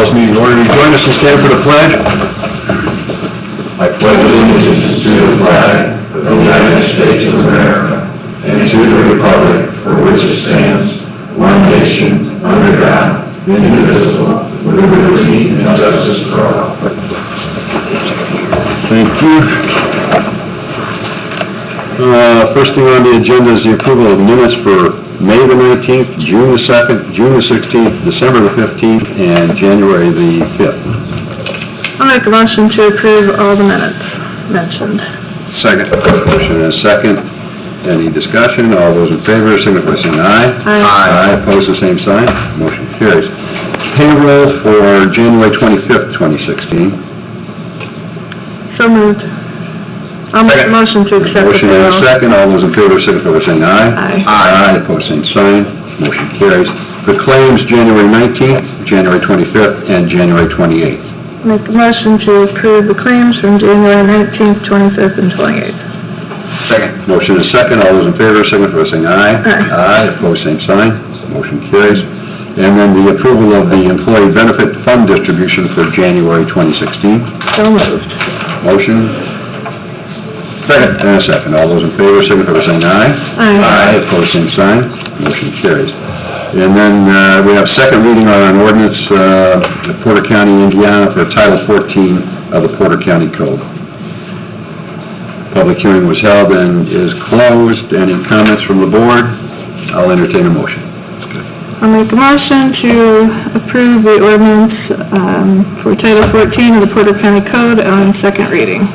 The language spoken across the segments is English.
this meeting in order. Will you join us and stand for the pledge? I pledge allegiance to the flag of the United States of America and to the republic for which it stands, one nation, under God, indivisible, with liberty and justice for all. Thank you. First thing on the agenda is the approval of minutes for May the 19th, June the 2nd, June the 16th, December the 15th, and January the 5th. I'll make a motion to approve all the minutes mentioned. Second. Motion and a second. Any discussion? All those in favor signify by saying aye. Aye. Aye. Opposed, the same sign. Motion carries. Payroll for January 25th, 2016. So moved. I'll make a motion to accept the Motion and a payroll. second. All those in favor signify by saying aye. Aye. Aye. Opposed, same sign. Motion carries. The claims January 19th, January 25th, and January 28th. Make a motion to approve the claims from January 19th, 25th, and 28th. Second. Motion is second. All those in favor signify by saying aye. Aye. Aye. Opposed, same sign. Motion carries. And then the approval of the employee benefit fund distribution for January 2016. So moved. Motion. Second. And a second. All those in favor signify by saying aye. Aye. Aye. Opposed, same sign. Motion carries. And then we have second reading on an ordinance, Porter County, Indiana, for Title 14 of the Porter County Code. Public hearing was held and is closed. Any comments from the board? I'll entertain a motion. I'll make a motion to approve the ordinance for Title 14 of the Porter County Code on second reading.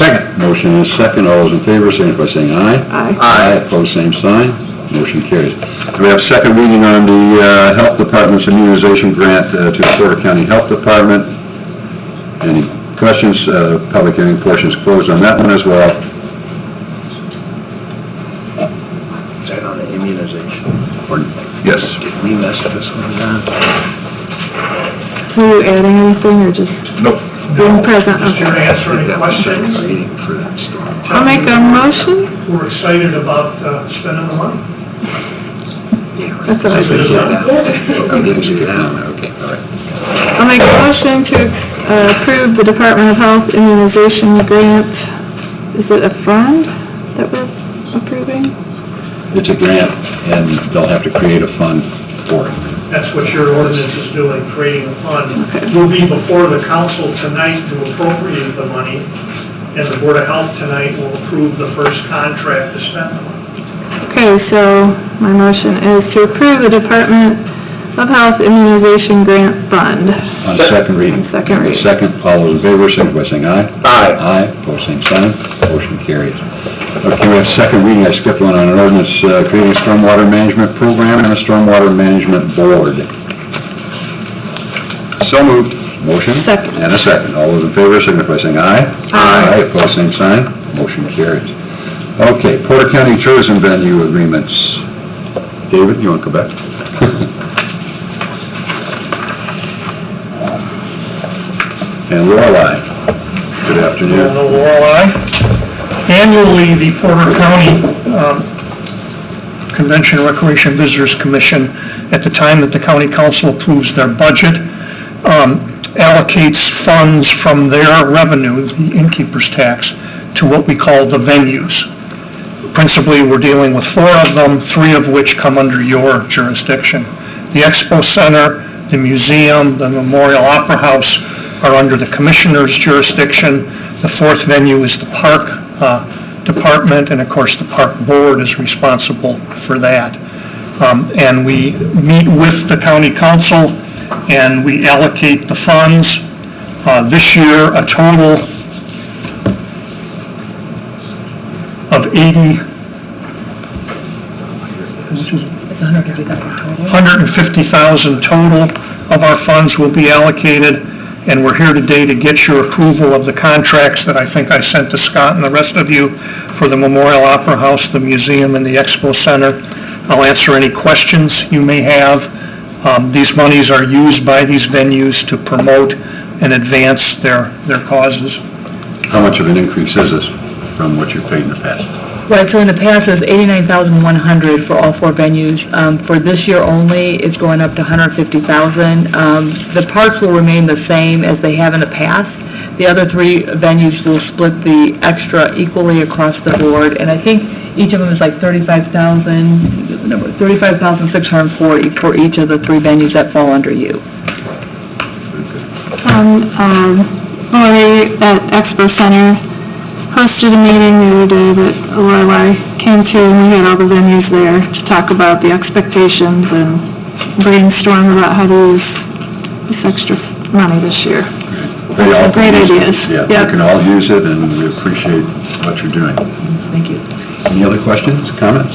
Second. Motion is second. All those in favor, signify by saying aye. Aye. Aye. Opposed, same sign. Motion carries. We have second reading on the Health Department's immunization grant to the Porter County Health Department. Any questions? Public hearing portion is closed on that one as well. Is that on the immunization? Yes. Did we mess this one up? Were you adding anything or just Nope. being present? Just here to answer any That was second questions. reading for that storm. I'll make a motion. We're excited about spending the money. That's what I said. Oh, things are down, okay, all right. I'll make a motion to approve the Department of Health immunization grant. Is it a fund that we're approving? It's a grant, and they'll have to create a fund for it. That's what your ordinance is doing, creating a fund. Okay. We'll be before the council tonight to appropriate the money, and the Board of Health tonight will approve the first contract to spend the money. Okay, so my motion is to approve the Department of Health immunization grant fund. On second reading. On second reading. Second, all those in favor, signify by saying aye. Aye. Aye. Opposed, same sign. Motion carries. Okay, we have second reading. I skipped one on an ordinance creating a stormwater management program and a stormwater management board. So moved. Motion? Second. And a second. All those in favor, signify by saying aye. Aye. Opposed, same sign. Motion carries. Okay, Porter County tourism venue agreements. David, you want to come back? And Lorelei. Good afternoon. Hello, Lorelei. Annually, the Porter County Convention and Recreation Visitors Commission, at the time that the county council approves their budget, allocates funds from their revenue, the innkeeper's tax, to what we call the venues. Principally, we're dealing with 4 of them, 3 of which come under your jurisdiction. The Expo Center, the museum, the Memorial Opera House are under the commissioner's jurisdiction. The 4th venue is the park department, and of course the park board is responsible for that. And we meet with the county council and we allocate the funds. This year, a total of $150,000 total of our funds will be allocated, and we're here today to get your approval of the contracts that I think I sent to Scott and the rest of you for the Memorial Opera House, the museum, and the Expo Center. I'll answer any questions you may have. These monies are used by these venues to promote and advance their causes. How much of an increase is this from what you've paid in the past? Right, so in the past, it was $89,100 for all 4 venues. For this year only, it's going up to $150,000. The parks will remain the same as they have in the past. The other 3 venues will split the extra equally across the board, and I think each of them is like $35,640 for each of the 3 venues that fall under you. Lori at Expo Center hosted a meeting the other day that Lorelei came to, and we had all the venues there to talk about the expectations and brainstorm about how to use this extra money this year. Great ideas. Yeah, Yep. we can all use it, and we appreciate what you're doing. Thank you. Any other questions, comments?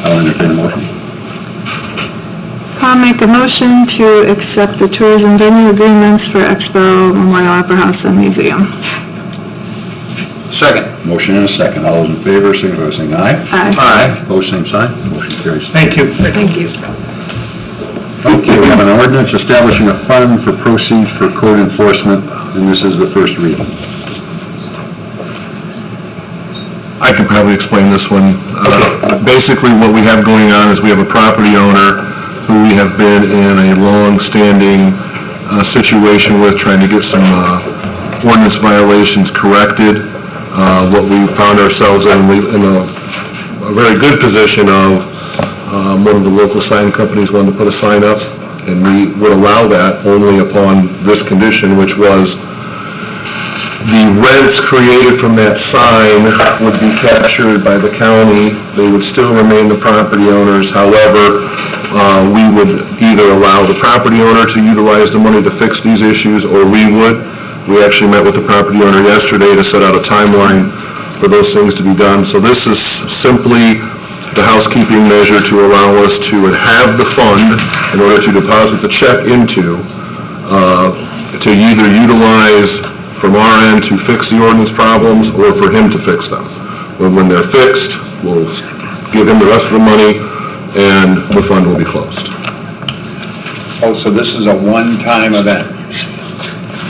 I'll entertain a motion. I'll make a motion to accept the tourism venue agreements for Expo, Memorial Opera House, and Museum. Second. Motion and a second. All those in favor, signify by saying aye. Aye. Aye. Opposed, same sign. Motion carries. Thank you. Thank you. Okay, we have an ordinance establishing a fund for proceeds for code enforcement, and this is the first reading. I could probably explain this one. Basically, what we have going on is we have a property owner who we have been in a long-standing situation with, trying to get some ordinance violations corrected. What we found ourselves in a very good position of, one of the local sign companies wanted to put a sign up, and we would allow that only upon this condition, which was the rents created from that sign would be captured by the county. They would still remain the property owners. However, we would either allow the property owner to utilize the money to fix these issues, or we would. We actually met with the property owner yesterday to set out a timeline for those things to be done. So this is simply the housekeeping measure to allow us to have the fund in order to deposit the check into, to either utilize from our end to fix the ordinance problems, or for him to fix them. When they're fixed, we'll give him the rest of the money, and the fund will be closed. Oh, so this is a one-time event?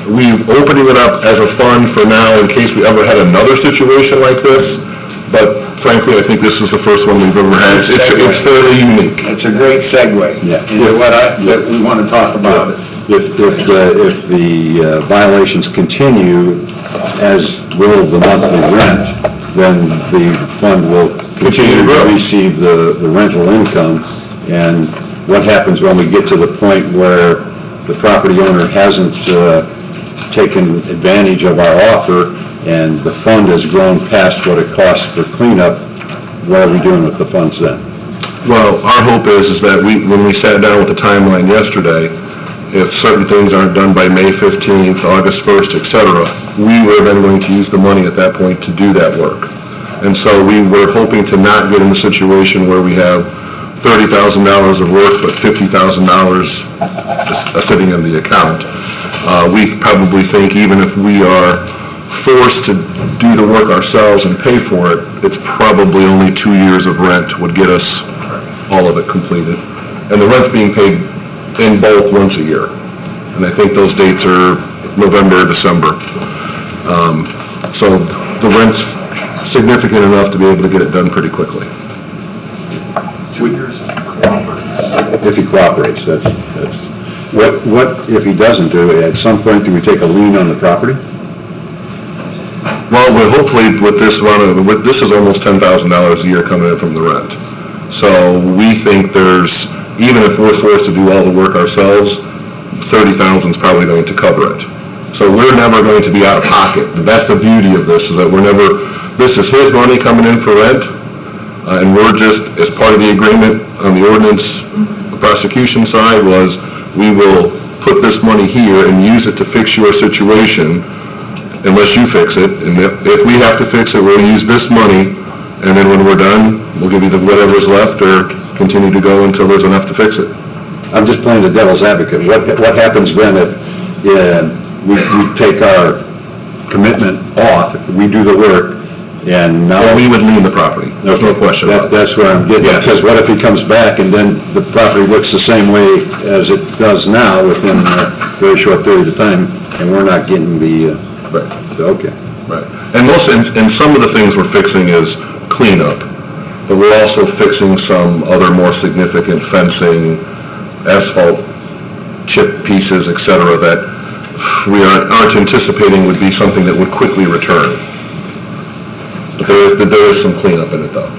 We're opening it up as a fund for now in case we ever had another situation like this, but frankly, I think this is the first one we've ever had. It's fairly unique. It's a great segue into what we want to talk about. If the violations continue, as will the monthly rent, then the fund will continue to receive the rental income. And what happens when we get to the point where the property owner hasn't taken advantage of our offer, and the fund has grown past what it costs for cleanup, what are we doing with the funds then? Well, our hope is that when we sat down with the timeline yesterday, if certain things aren't done by May 15th, August 1st, et cetera, we were then going to use the money at that point to do that work. And so we were hoping to not get in a situation where we have $30,000 of work, but $50,000 sitting in the account. We probably think even if we are forced to do the work ourselves and pay for it, it's probably only 2 years of rent would get us all of it completed. And the rent's being paid in both once a year. And I think those dates are November or December. So the rent's significant enough to be able to get it done pretty quickly. 2 years. If he cooperates, that's, what if he doesn't do it? At some point, do we take a lien on the property? Well, hopefully with this this is almost $10,000 a year coming in from the rent. So we think even if we're forced to do all the work ourselves, $30,000 is probably going to cover it. So we're never going to be out of pocket. That's the beauty of this, is that this is his money coming in for rent, and we're just, as part of the agreement on the ordinance prosecution side, was we will put this money here and use it to fix your situation unless you fix it. And if we have to fix it, we'll use this money, and then when we're done, we'll give you whatever's left, or continue to go until there's enough to fix it. I'm just playing the devil's advocate. What happens then if we take our commitment off, we do the work, and now... Well, we would lien the property. There's no question about that. That's where I'm getting at, because what if he comes back and then the property looks the same way as it does now within a very short period of time, and we're not getting the... Right. Okay. Right. And some of the things we're fixing is cleanup, but we're also fixing some other more significant fencing, asphalt chip pieces, et cetera, that we aren't anticipating would be something that would quickly return. But there is some cleanup in it, though.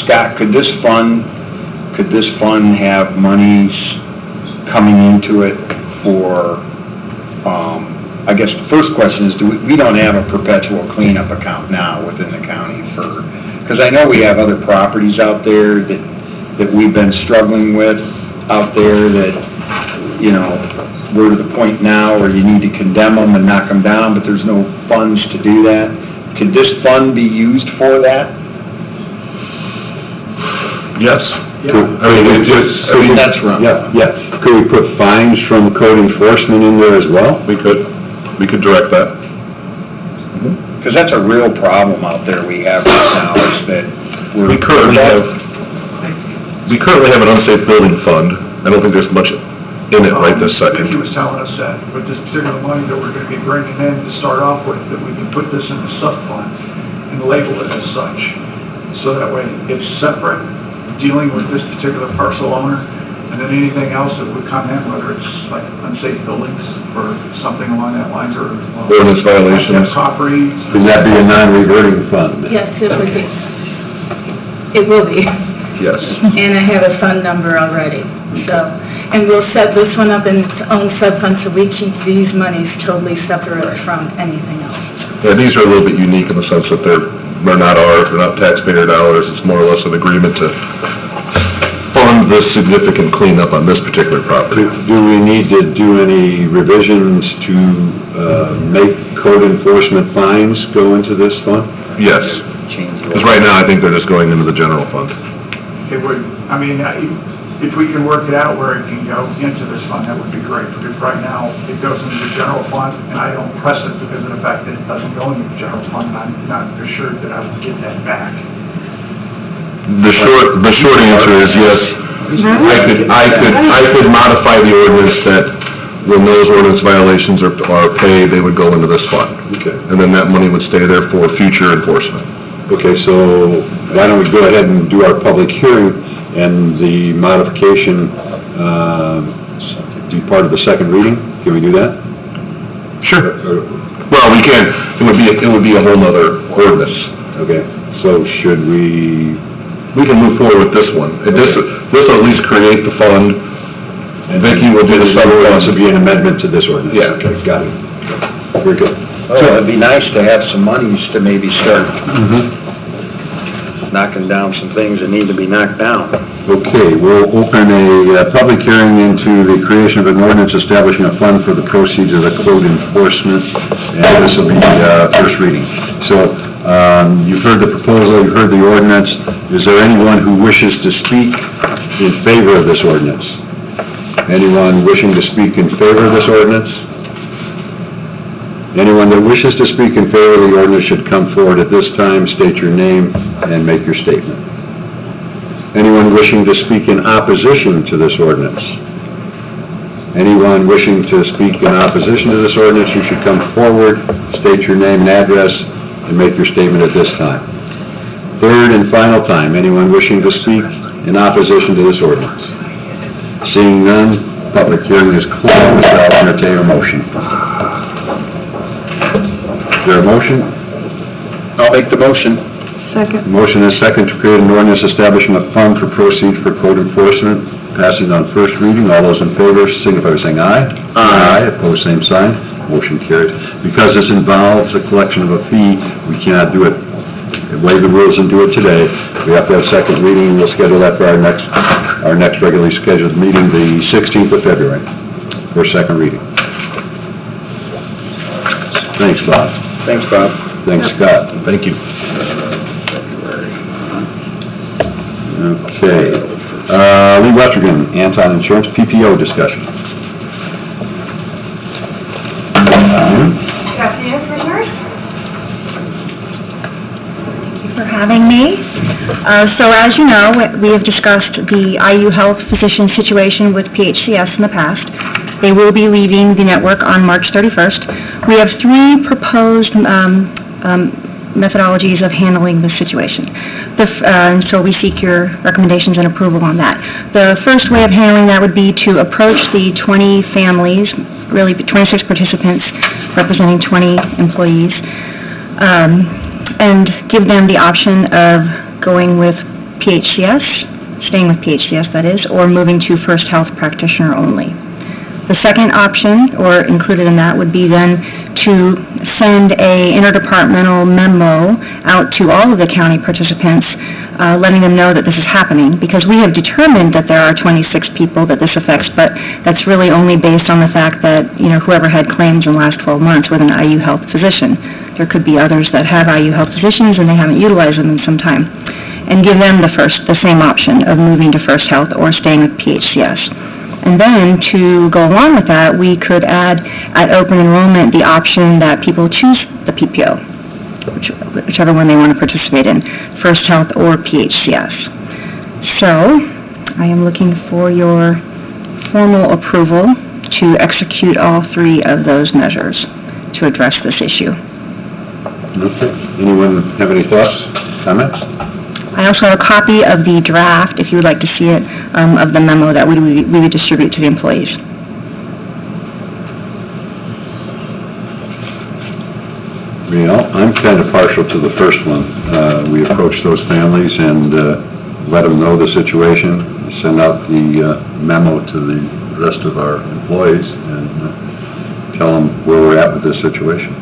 Scott, could this fund have monies coming into it for, I guess the first question is, we don't have a perpetual cleanup account now within the county for, because I know we have other properties out there that we've been struggling with out there that, you know, we're to the point now where you need to condemn them and knock them down, but there's no funds to do that. Could this fund be used for that? Yes. I mean, that's wrong. Yeah. Could we put fines from code enforcement in there as well? We could direct that. Because that's a real problem out there we have right now, is that We currently have an unsafe building fund. I don't think there's much in it right this second. Vicki was telling us that with this particular money that we're gonna be bringing in to start off with, that we can put this in the sub-fund and label it as such. So that way it's separate, dealing with this particular parcel owner, and then anything else that would come in, whether it's like unsafe buildings or something along that lines, or Ordinance violations. property. Can that be a non-reverting fund? Yes, it would be. It will be. Yes. And I have a fund number already, so, and we'll set this one up in its own sub-fund, so we keep these monies totally separate from anything else. Yeah, these are a little bit unique in the sense that they're not ours, they're not taxpayer dollars, it's more or less an agreement to fund this significant cleanup on this particular property. Do we need to do any revisions to make code enforcement fines go into this fund? Yes, because right now I think they're just going into the general fund. It would, I mean, if we can work it out where it can go into this fund, that would be great, because right now, it goes into the general fund, and I don't press it because of the fact that it doesn't go into the general fund, and I'm not assured that I would get that back. The short answer is yes. I could modify the ordinance that when those ordinance violations are paid, they would go into this fund. Okay. And then that money would stay there for future enforcement. Okay, so why don't we go ahead and do our public hearing, and the modification be part of the second reading? Can we do that? Sure. Well, we can. It would be a whole other ordinance. Okay, so should we... We can move forward with this one. This will at least create the fund. And Vicki will do the summer This ones. will be an amendment to this ordinance? Yeah. Okay, got it. Very good. Oh, it'd be nice to have some monies to maybe start knocking down some things that need to be knocked down. Okay, we'll open a public hearing into the creation of an ordinance establishing a fund for the proceeds of the code enforcement, and this will be first reading. So, you've heard the proposal, you've heard the ordinance. Is there anyone who wishes to speak in favor of this ordinance? Anyone wishing to speak in favor of this ordinance? Anyone that wishes to speak in favor of the ordinance should come forward at this time, state your name, and make your statement. Anyone wishing to speak in opposition to this ordinance? Anyone wishing to speak in opposition to this ordinance, you should come forward, state your name and address, and make your statement at this time. Third and final time, anyone wishing to speak in opposition to this ordinance? Seeing none, public hearing is closed. I'll entertain a motion. Is there a motion? I'll make the motion. Second. Motion is second to create an ordinance establishing a fund for proceeds for code enforcement, passing on first reading. All those in favor signify by saying aye. Aye. Opposed, same sign. Motion carried. Because this involves the collection of a fee, we cannot do it, waive the rules and do it today. We have to have second reading. We'll schedule that for our next regularly scheduled meeting, the 16th of February, for second reading. Thanks, Bob. Thanks, Bob. Thanks, Scott. Thank you. Okay. Lee Westergan, Anton Insurance, PPO discussion. Good afternoon, Commissioners. Thank you for having me. So as you know, we have discussed the IU Health physician situation with PHCS in the past. They will be leaving the network on March 31st. We have three proposed methodologies of handling the situation. And so we seek your recommendations and approval on that. The first way of handling that would be to approach the 20 families, really 26 participants representing 20 employees, and give them the option of going with PHCS, staying with PHCS that is, or moving to First Health practitioner only. The second option, or included in that, would be then to send a interdepartmental memo out to all of the county participants, letting them know that this is happening, because we have determined that there are 26 people that this affects, but that's really only based on the fact that, whoever had claims in the last 12 months with an IU Health physician. There could be others that have IU Health physicians and they haven't utilized them in some time. And give them the same option of moving to First Health or staying with PHCS. And then, to go along with that, we could add at open enrollment the option that people choose the PPO, whichever one they want to participate in, First Health or PHCS. So, I am looking for your formal approval to execute all three of those measures to address this issue. Okay. Anyone have any thoughts, comments? I also have a copy of the draft, if you would like to see it, of the memo that we would distribute to the employees. I'm kind of partial to the first one. We approach those families and let them know the situation, send out the memo to the rest of our employees, and tell them where we're at with this situation.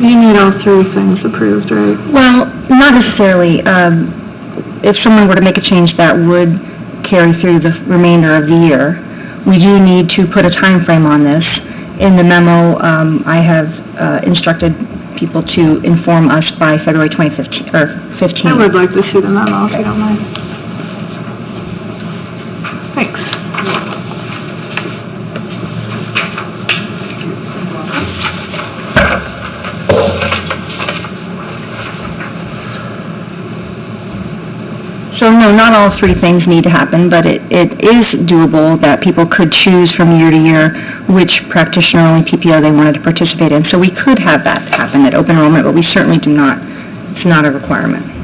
You need all three things approved, right? Well, not necessarily. If someone were to make a change that would carry through the remainder of the year, we do need to put a time frame on this. In the memo, I have instructed people to inform us by February 15th. I would like to see the memo, if you don't mind. Thanks. So no, not all three things need to happen, but it is doable that people could choose from year to year which practitioner-only PPO they wanted to participate in. So we could have that happen at open enrollment, but we certainly do not. It's not a requirement.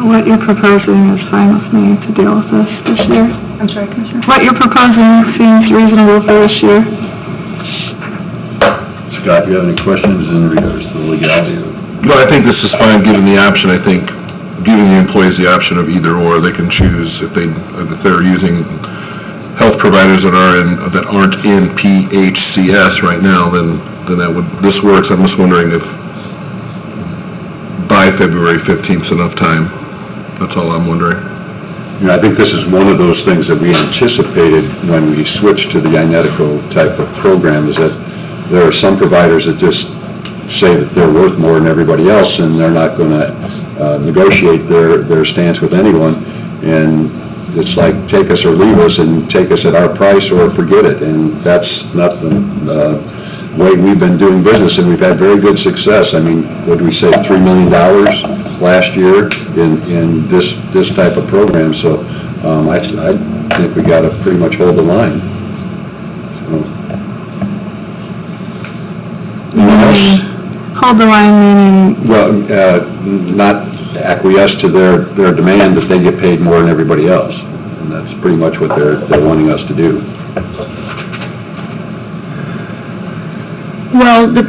What you're proposing is fine with me to deal with this year. I'm sorry, Commissioner? What you're proposing seems reasonable for this year. Scott, do you have any questions in regards to the legality of it? No, I think this is fine, given the option. I think giving the employees the option of either or, they can choose if they're using health providers that aren't in PHCS right now, then this works. I'm just wondering if by February 15th is enough time. That's all I'm wondering. I think this is one of those things that we anticipated when we switched to the Inetico type of program, is that there are some providers that just say that they're worth more than everybody else, and they're not going to negotiate their stance with anyone. And it's like, take us or leave us, and take us at our price or forget it. And that's not the way we've been doing business, and we've had very good success. I mean, what did we say, $3 million last year in this type of program, so I think we got to pretty much hold the line. Hold the line meaning? Well, not acquiesce to their demand that they get paid more than everybody else, and that's pretty much what they're wanting us to do. Well, the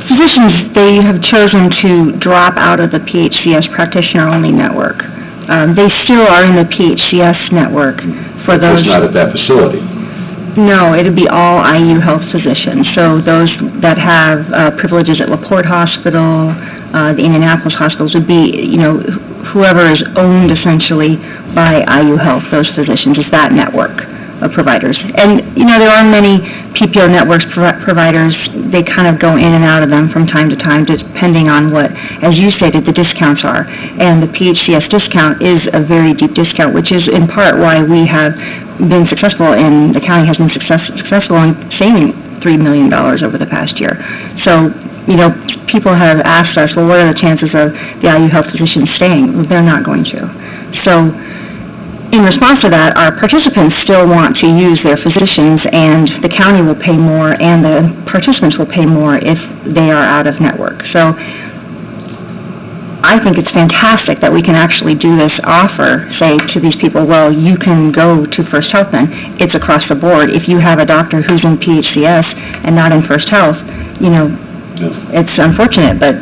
physicians, they have chosen to drop out of the PHCS practitioner-only network. They still are in the PHCS network for those... It's not at that facility. No, it'd be all IU Health physicians. So those that have privileges at LaPorte Hospital, the Indianapolis hospitals would be, whoever is owned essentially by IU Health, those physicians, is that network of providers. And, there are many PPO networks providers, they kind of go in and out of them from time to time, depending on what, as you stated, the discounts are. And the PHCS discount is a very deep discount, which is in part why we have been successful in, the county has been successful in saving $3 million over the past year. So, you know, people have asked us, well, what are the chances of the IU Health physicians staying? Well, they're not going to. So, in response to that, our participants still want to use their physicians, and the county will pay more, and the participants will pay more if they are out of network. So I think it's fantastic that we can actually do this offer, say to these people, well, you can go to First Health then. It's across the board. If you have a doctor who's in PHCS and not in First Health, you know, it's unfortunate, but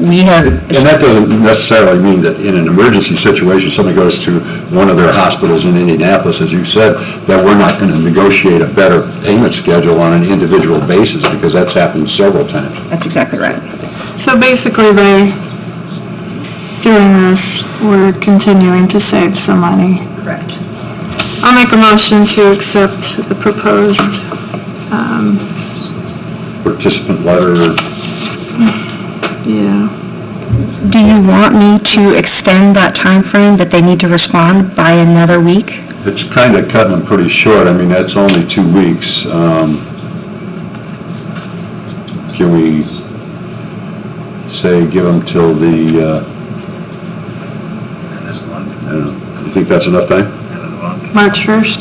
we have... And that doesn't necessarily mean that in an emergency situation, somebody goes to one of their hospitals in Indianapolis, as you said, that we're not going to negotiate a better payment schedule on an individual basis, because that's happened several times. That's exactly right. So basically, by doing this, we're continuing to save some money. Correct. I'll make a motion to accept the proposed, Participant letter, yeah. Do you want me to extend that time frame that they need to respond by another week? it's kind of cutting them pretty short. I mean, that's only 2 weeks. Can we say give them till the, I don't know, you think that's enough time? March 1st?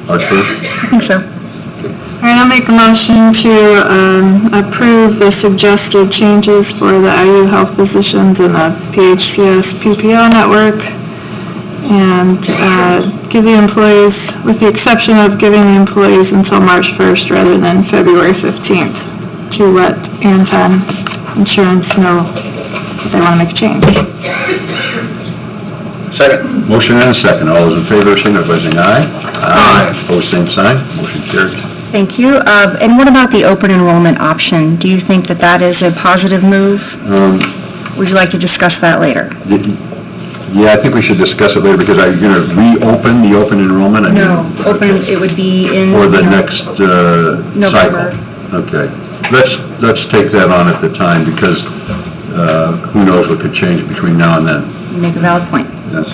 March 1st? I think so. All right, I'll make a motion to approve the suggested changes for the IU Health positions in the PHCS PPO network, and give the employees, with the exception of giving the employees until March 1st rather than February 15th, to let Anton Insurance know if they want to make a change. Second. Motion and a second. All those in favor, signify by saying aye. Aye. Opposed, same sign. Motion carries. Thank you. And what about the open enrollment option? Do you think that that is a positive move? Would you like to discuss that later? Yeah, I think we should discuss it later, because are you going to reopen the open enrollment? No, it would be in... For the next November. cycle? Okay. Let's take that on at the time, because who knows what could change between now and then. You make a valid point. Yes.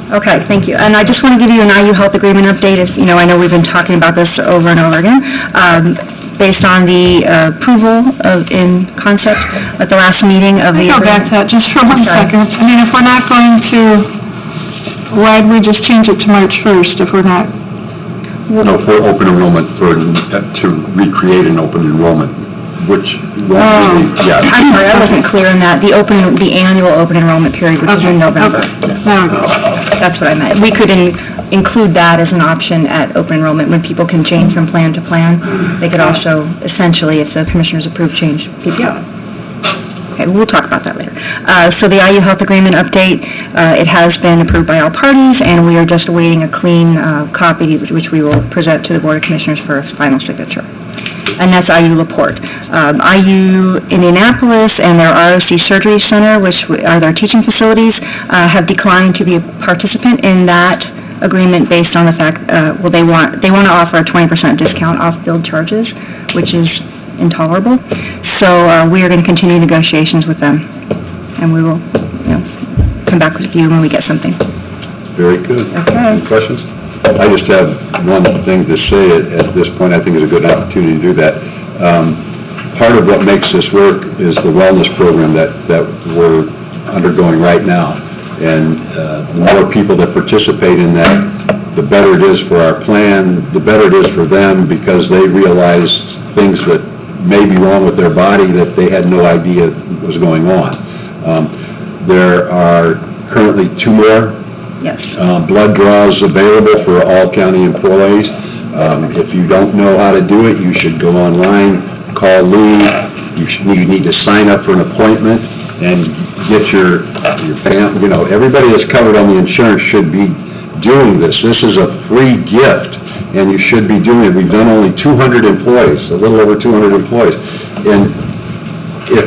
Okay, thank you. And I just want to give you an IU Health Agreement update. As you know, I know we've been talking about this over and over again. Based on the approval in concept at the last meeting of the... Go back to that just for one second. I mean, if we're not going to, why'd we just change it to March 1st if we're not? No, for open enrollment, to recreate an open enrollment, which won't be, yeah. I'm sorry, I wasn't clear on that. The annual open enrollment period, which is in November. There we go. That's what I meant. We could include that as an option at open enrollment, when people can change from plan to plan. They could also, essentially, if the commissioners approve, change PPO. Okay, we'll talk about that later. So the IU Health Agreement update, it has been approved by all parties, and we are just awaiting a clean copy, which we will present to the Board of Commissioners for a final signature. And that's IU LaPorte. IU Indianapolis and their ROC Surgery Center, which are their teaching facilities, have declined to be a participant in that agreement based on the fact, they want to offer a 20% discount off billed charges, which is intolerable. So we are going to continue negotiations with them, and we will, come back with you when we get something. Very good. Okay. Any questions? I just have one thing to say at this point. I think it's a good opportunity to do that. Part of what makes this work is the wellness program that we're undergoing right now. And the more people that participate in that, the better it is for our plan, the better it is for them, because they realize things that may be wrong with their body that they had no idea was going on. There are currently 2 more blood draws available for all county employees. If you don't know how to do it, you should go online, call Lee. You need to sign up for an appointment and get your family, everybody that's covered on the insurance should be doing this. This is a free gift, and you should be doing it. We've done only 200 employees, a little over 200 employees. And if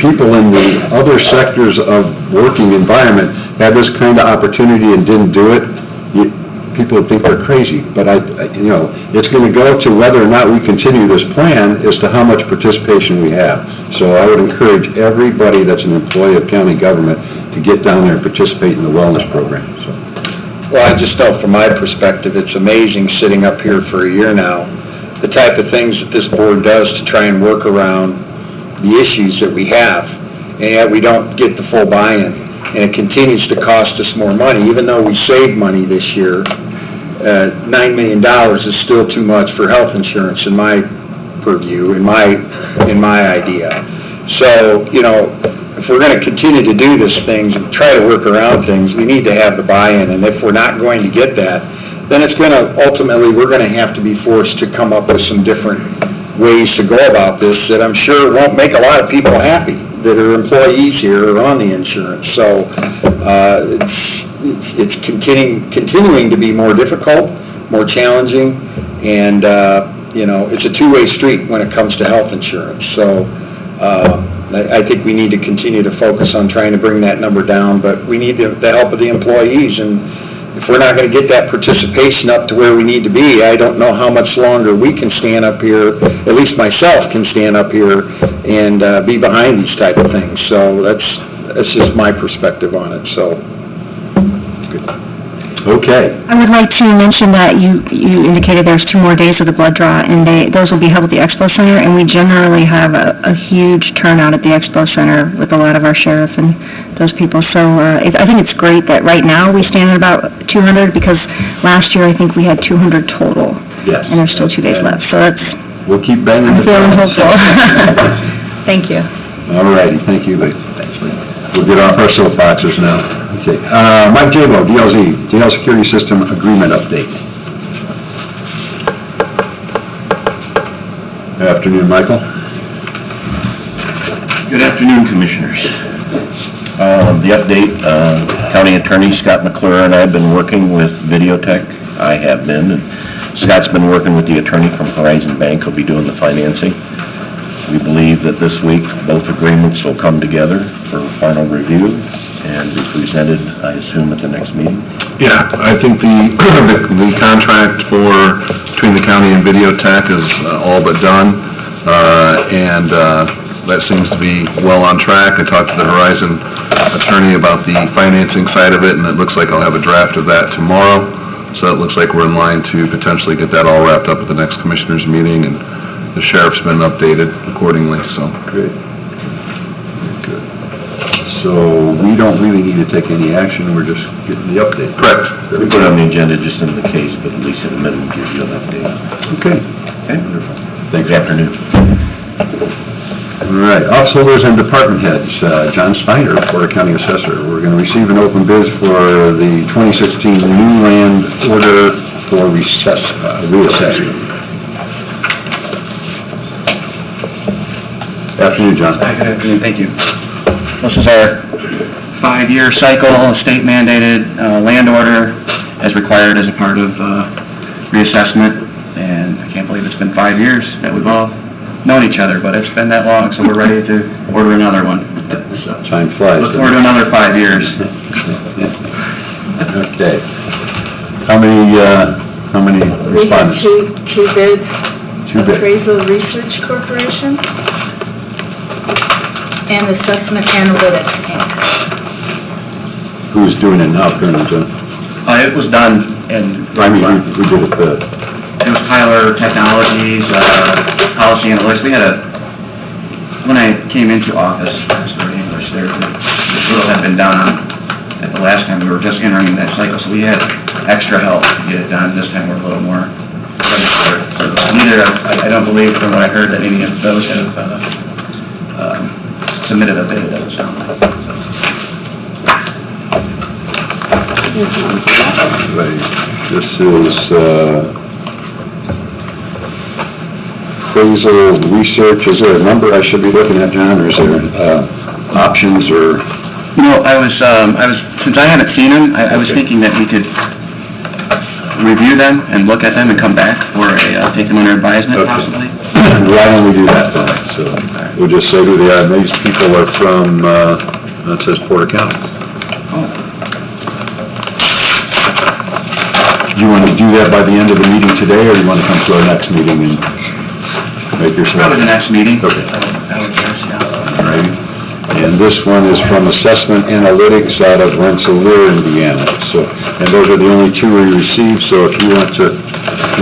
people in the other sectors of working environment had this kind of opportunity and didn't do it, people would think we're crazy, but you know, it's gonna go to whether or not we continue this plan as to how much participation we have. So I would encourage everybody that's an employee of county government to get down there and participate in the wellness program, so. Well, I just know from my perspective, it's amazing sitting up here for a year now, the type of things that this board does to try and work around the issues that we have, and yet we don't get the full buy-in. And it continues to cost us more money, even though we saved money this year. $9 million is still too much for health insurance in my purview, in my idea. So, you know, if we're gonna continue to do these things and try to work around things, we need to have the buy-in, and if we're not going to get that, then it's gonna, ultimately, we're gonna have to be forced to come up with some different ways to go about this that I'm sure won't make a lot of people happy that are employees here or on the insurance. So, it's continuing to be more difficult, more challenging, and, you know, it's a two-way street when it comes to health insurance. So, I think we need to continue to focus on trying to bring that number down, but we need the help of the employees, and if we're not gonna get that participation up to where we need to be, I don't know how much longer we can stand up here, at least myself can stand up here and, be behind these type of things. So that's just my perspective on it, so. Okay. I would like to mention that you indicated there's 2 more days of the blood draw, and those will be held at the Expo Center, and we generally have a huge turnout at the Expo Center with a lot of our sheriff and those people. So I think it's great that right now we stand at about 200, because last year I think we had 200 total. Yes. And there's still 2 days left, so that's, We'll keep banging I'm the feeling drum. hopeful. Thank you. All righty, thank you, Lee. We'll get off our soapboxes now. Okay, Mike Jabo, DLZ, Jail Security System Agreement Update. Good afternoon, Michael. Good afternoon, Commissioners. The update, County Attorney Scott McClure and I have been working with Videotech. I have been, and Scott's been working with the attorney from Horizon Bank who'll be doing the financing. We believe that this week, both agreements will come together for final review and be presented, I assume, at the next meeting. Yeah, I think the contract between the county and Videotech is all but done, and that seems to be well on track. I talked to the Horizon attorney about the financing side of it, and it looks like I'll have a draft of that tomorrow. So it looks like we're in line to potentially get that all wrapped up at the next commissioners' meeting, and the sheriff's been updated accordingly, so. Great. Good. So we don't really need to take any action, we're just getting the update. Correct. We put it on the agenda just in the case, but at least at a minimum gives you an update. Okay. Okay? Wonderful. Thanks. Good afternoon. All right, office holders and department heads, John Steiner, Porter County Assessor. We're going to receive an open bid for the 2016 new land order for reassessment. Afternoon, John. Hi, good afternoon, thank you. This is our 5-year cycle, state mandated land order as required as a part of reassessment, and I can't believe it's been 5 years that we've all known each other, but it's been that long, so we're ready to order another one. So, Time flies. look forward to another 5 years. Okay. How many We had respondents? two bids. Two bids. Appraisal Research Corporation and Assessment Analytics, Inc. Who's doing it now, currently, John? It was done in... I mean, who did it, It was Tyler Technologies, Policy Analytics. We had when I came into office, Mr. English there, the drill had been done at the last time. We were just entering that cycle, so we had extra help to get it done. This time we're a little more ready for it. So neither, I don't believe from what I heard that any of those have submitted a bid, it doesn't sound like. Right. This is, appraisal research. Is there a number I should be looking at, John, or is there, options or? You know, I was, since I haven't seen them, I was thinking that we could review them and look at them and come back for take them under advisement possibly. Why don't we do that then? So, we'll just say who they are. These people are from, it says Porter County. Do you want to do that by the end of the meeting today, or do you want to come to our next meeting and make your Probably the next meeting. Okay. I would guess, yeah. All right. And this one is from Assessment Analytics out of Rensselaer, Indiana. So, and those are the only two we received, so if you want to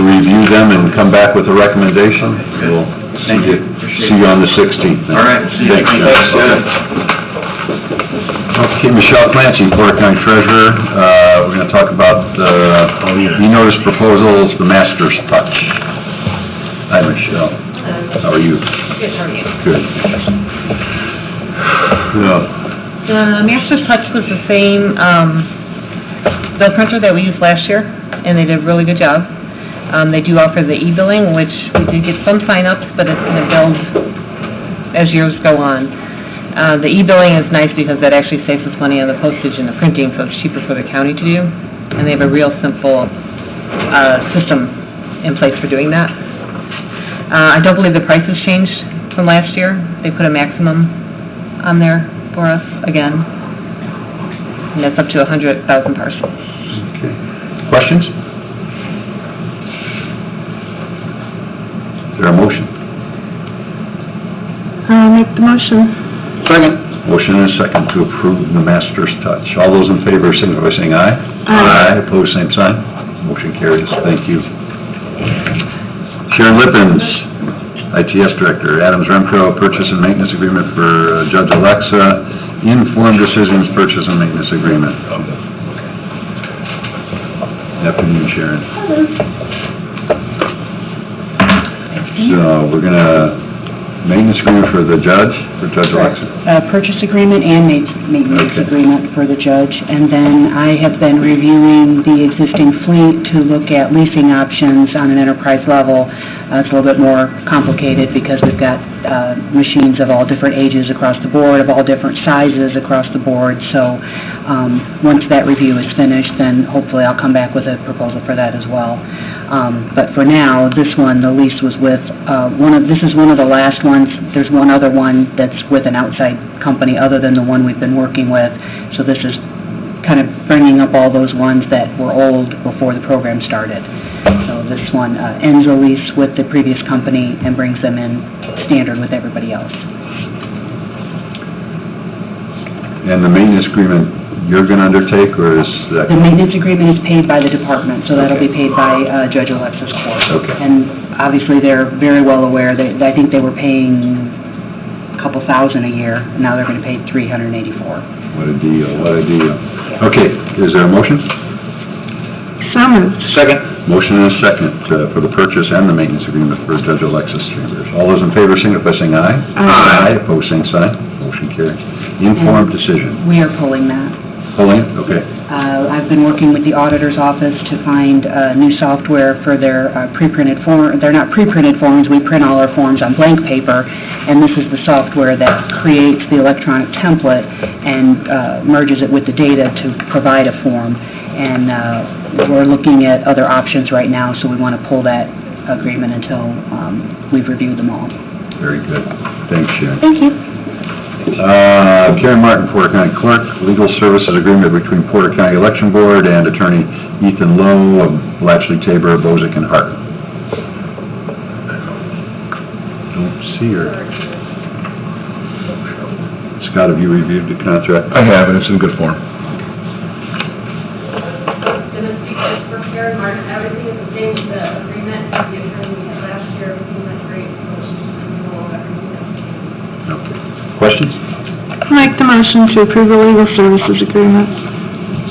review them and come back with a recommendation, we'll Thank you. see you on the 16th. All right, see you. Thanks, John. Okay, Michelle Clancy, Porter County Treasurer. We're going to talk about e-notice proposals, the Master's Touch. Hi, Michelle. How are you? Good, how are you? Good. The Master's Touch was the same, the printer that we used last year, and they did a really good job. They do offer the e-billing, which we did get some sign-ups, but it's going to build as years go on. The e-billing is nice because that actually saves us money on the postage and the printing, so it's cheaper for the county to do. And they have a real simple system in place for doing that. I don't believe the price has changed from last year. They put a maximum on there for us again, and that's up to 100,000 parcels. Okay. Questions? Is there a motion? I'll make the motion. Second. Motion and a second to approve the Master's Touch. All those in favor signify by saying aye. Aye. Opposed, same sign. Motion carries. Thank you. Sharon Lippens, ITS Director. Adams Remco, Purchase and Maintenance Agreement for Judge Alexa. Informed Decisions Purchase and Maintenance Agreement. Afternoon, Sharon. So, we're gonna, maintenance agreement for the judge, for Judge Alexa? Purchase agreement and maintenance Okay. agreement for the judge. And then I have been reviewing the existing fleet to look at leasing options on an enterprise level. It's a little bit more complicated because we've got machines of all different ages across the board, of all different sizes across the board. So once that review is finished, then hopefully I'll come back with a proposal for that as well. But for now, this one, the lease was with this is one of the last ones. There's one other one that's with an outside company other than the one we've been working with. So this is kind of bringing up all those ones that were old before the program started. So this one ends a lease with the previous company and brings them in standard with everybody else. And the maintenance agreement you're gonna undertake, or is that? The maintenance agreement is paid by the department, so that'll be paid by Judge Alexis Court. Okay. And obviously, they're very well aware, I think they were paying a couple thousand a year, and now they're gonna pay $384. What a deal, what a deal. Okay, is there a motion? So moved. Second. Motion and a second for the purchase and the maintenance agreement for Judge Alexis Chambers. All those in favor signify by saying aye. Aye. Opposed, same sign. Motion carries. Informed decision. We are pulling that. Pulling it? Okay. I've been working with the auditor's office to find new software for their pre-printed form. They're not pre-printed forms, we print all our forms on blank paper, and this is the software that creates the electronic template and merges it with the data to provide a form. And we're looking at other options right now, so we want to pull that agreement until we've reviewed them all. Very good. Thanks, Sharon. Thank you. Karen Martin, Porter County Clerk, Legal Services Agreement between Porter County Election Board and Attorney Ethan Lowe of Blatchley, Tabor, Bozick, and Hart. Don't see her. Scott, have you reviewed the contract? I have, and it's in good form. Going to speak just for Karen Martin, everything is the same with the agreement, the attorney we had last year, everything went great, so it's just renewal of everything that's changed. Okay. Questions? I'll make the motion to approve the legal services agreement.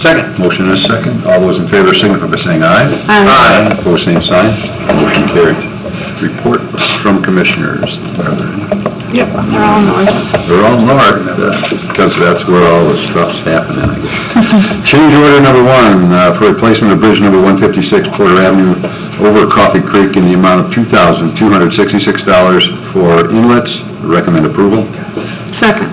Second. Motion and a second. All those in favor signify by saying aye. Aye. Opposed, same sign. Motion carried. Report from commissioners. Yep, they're all north. They're all north, because that's where all the stuff's happening, I guess. Change order number one, for replacement of bridge number 156 Porter Avenue over Coffee Creek in the amount of $2,266 for inlets. Recommend approval. Second.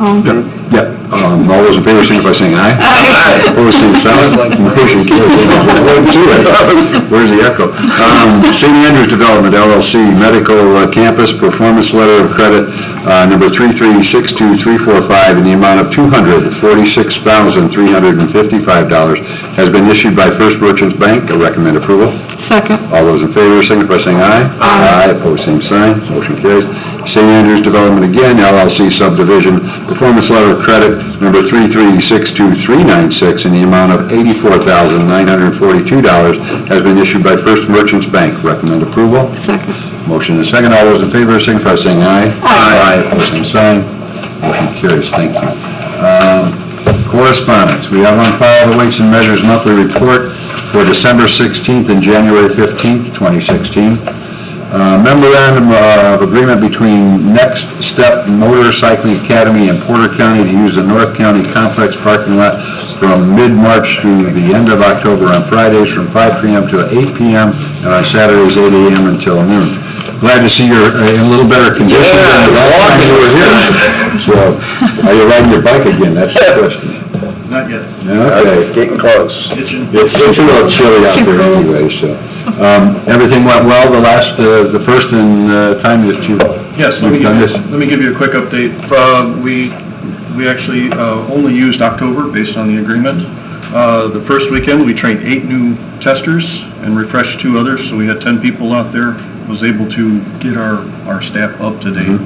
All in favor? Yep. All those in favor, signify by saying aye. Aye. Opposed, same sign. Motion carries. Where's the echo? St. Andrews Development LLC Medical Campus Performance Letter of Credit number 3362345, in the amount of $246,355, has been issued by First Merchants Bank. I recommend approval. Second. All those in favor, signify by saying aye. Aye. Opposed, same sign. Motion carries. St. Andrews Development again, LLC subdivision, performance letter of credit number 3362396, in the amount of $84,942, has been issued by First Merchants Bank. Recommend approval. Second. Motion is second. All those in favor, signify by saying aye. Aye. Opposed, same sign. Motion carries. Thank you. Correspondence. We have on file the Weights and Measures Monthly Report for December 16th and January 15th, 2016. Memorandum of agreement between Next Step Motorcycling Academy and Porter County to use the North County Complex parking lot from mid-March through the end of October on Fridays from 5 p.m. to 8 p.m. and on Saturdays 8 a.m. until noon. Glad to see you're in a little better condition than the last time you were here. So, are you riding your bike again? That's the question. Not yet. Okay. Getting close. It's a little chilly out there anyway, so. Everything went well the first time that Yes, you've done this? let me give you a quick update. We actually only used October based on the agreement. The first weekend, we trained 8 new testers and refreshed 2 others, so we had 10 people out there. Was able to get our staff up to date.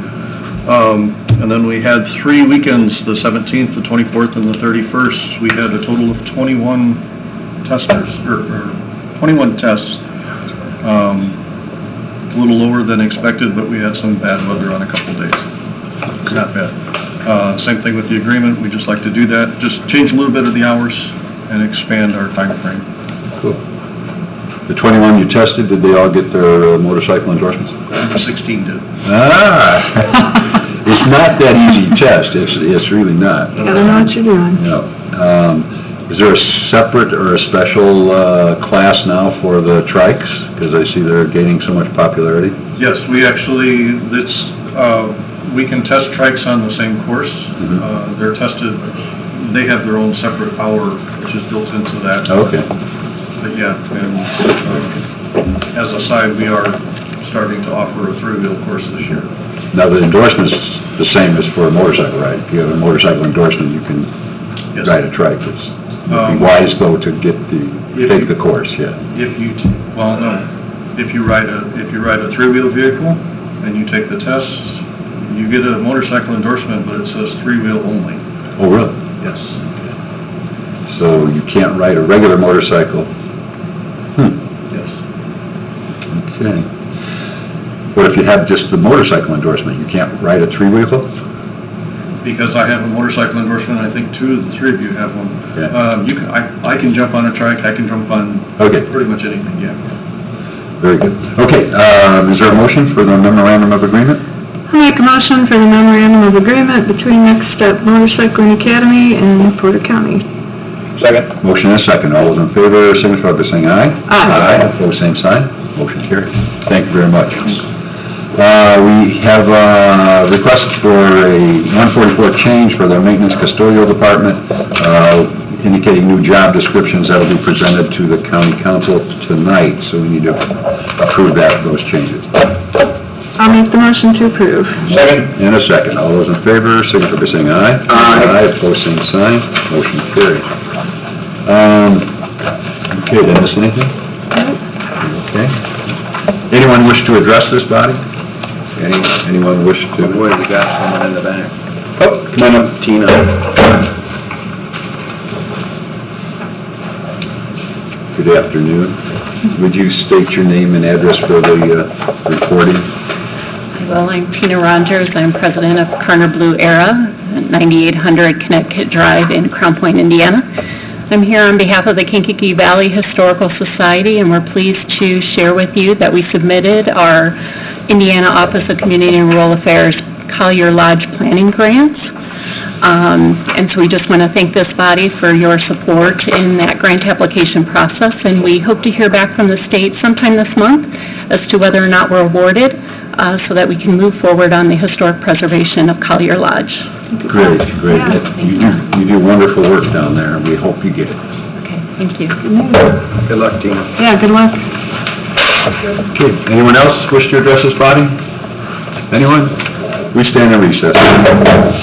And then we had 3 weekends, the 17th, the 24th, and the 31st. We had a total of 21 testers, or 21 tests. A little lower than expected, but we had some bad weather on a couple days. Not bad. Same thing with the agreement. We just like to do that. Just change a little bit of the hours and expand our time frame. Cool. The 21 you tested, did they all get their motorcycle endorsements? 16 did. It's not that easy test. It's really not. You gotta know what you're doing. No. Is there a separate or a special class now for the trikes? Because I see they're gaining so much popularity. Yes, we can test trikes on the same course. They're tested, they have their own separate hour, which is built into that. Okay. But yeah, and as a side, we are starting to offer a 3-wheel course this year. Now, the endorsement's the same as for a motorcycle ride. If you have a motorcycle endorsement, you can ride a trike. It'd be wise, though, to take the course, yeah. If you ride a 3-wheel vehicle and you take the test, you get a motorcycle endorsement, but it says 3-wheel only. Oh, really? Yes. So you can't ride a regular motorcycle? Yes. Okay. What if you have just the motorcycle endorsement? You can't ride a 3-wheeler? Because I have a motorcycle endorsement, I think 2 of the 3 of you have one. Yeah. I can jump on a trike, I can jump on pretty much anything, yeah. Very good. Okay, is there a motion for the memorandum of agreement? I'll make a motion for the memorandum of agreement between Next Step Motorcycling Academy and Porter County. Second. Motion is second. All those in favor, signify by saying aye. Aye. Opposed, same sign. Motion carries. Thank you very much. We have a request for a 144 change for the maintenance custodial department, indicating new job descriptions that will be presented to the county council tonight, so we need to approve those changes. I'll make the motion to approve. Second. And a second. All those in favor, signify by saying aye. Aye. Opposed, same sign. Motion carries. Okay, did I miss anything? Okay. Anyone wish to address this body? Anyone wish to? Boy, we got someone in the back. Oh, come on up, Tina. Good afternoon. Would you state your name and address for the recording? Well, I'm Tina Rogers. I'm president of Kerner Blue Era, 9800 Connecticut Drive in Crown Point, Indiana. I'm here on behalf of the Kankakee Valley Historical Society, and we're pleased to share with you that we submitted our Indiana Office of Community and Rural Affairs Collier Lodge Planning Grants. And so we just want to thank this body for your support in that grant application process, and we hope to hear back from the state sometime this month as to whether or not we're awarded, so that we can move forward on the historic preservation of Collier Lodge. Great. Yeah, you do wonderful work down there, and we hope you get it. Okay, thank you. Good luck, Tina. Yeah, good luck. Okay, anyone else wish to address this body? Anyone? We stand in recess.